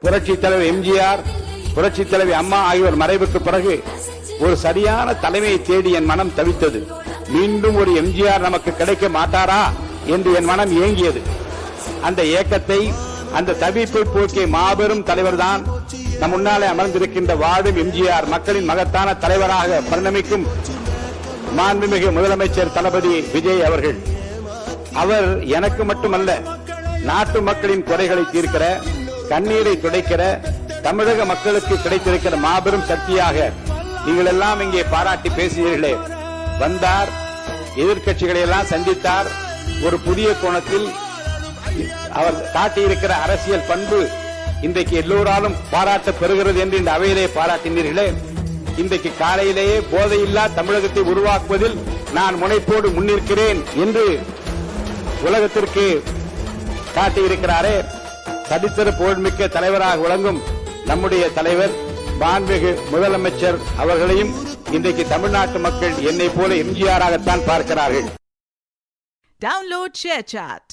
புரட்சி தலைவர் எம்ஜிஆர், புரட்சி தலைவி அம்மா ஆகியோர் மறைவுக்கு பிறகு ஒரு சரியான தலைமையை தேடி என் மனம் தவித்தது. மீண்டும் ஒரு எம்ஜிஆர் நமக்கு கிடைக்க மாட்டாரா என்று என் மனம் ஏங்கியது. அந்த ஏக்கத்தை, அந்த தவிப்பை போக்கிய மாபெரும் தலைவர் தான் நம் முன்னாலே அமர்ந்திருக்கின்ற வாழும் எம்ஜிஆர், மக்களின் மகத்தான தலைவராக பரிணமிக்கும் மாண்புமிகு முதலமைச்சர் தளபதி விஜய் அவர்கள். அவர் எனக்கு மட்டுமல்ல, நாட்டு மக்களின் குறைகளை தீர்க்கிற, கண்ணீரை துடைக்கிற, தமிழக மக்களுக்கு கிடைத்திருக்கிற மாபெரும் சக்தியாக நீங்கள் எல்லாம் இங்கே பாராட்டி பேசினீர்களே. வந்தார், எதிர்கட்சிகளை எல்லாம் சந்தித்தார். ஒரு புதிய கோணத்தில் அவர் காட்டியிருக்கிற அரசியல் பண்பு இன்றைக்கு எல்லோராலும் பாராட்ட பெறுகிறது என்று இந்த அவையிலே பாராட்டினீர்களே. இன்றைக்கு காலையிலேயே போதையில்லா தமிழகத்தை உருவாக்குவதில் நான் முனைப்போடு முன்னிற்கிறேன் என்று உலகத்திற்கு காட்டியிருக்கிறாரே. சரித்திர புகழ்மிக்க தலைவராக விளங்கும் நம்முடைய தலைவர் மாண்புமிகு முதலமைச்சர் அவர்களையும் இன்றைக்கு தமிழ்நாட்டு மக்கள் என்னை போல எம்ஜிஆராகத்தான் பார்க்கிறார்கள். Download ShareChat.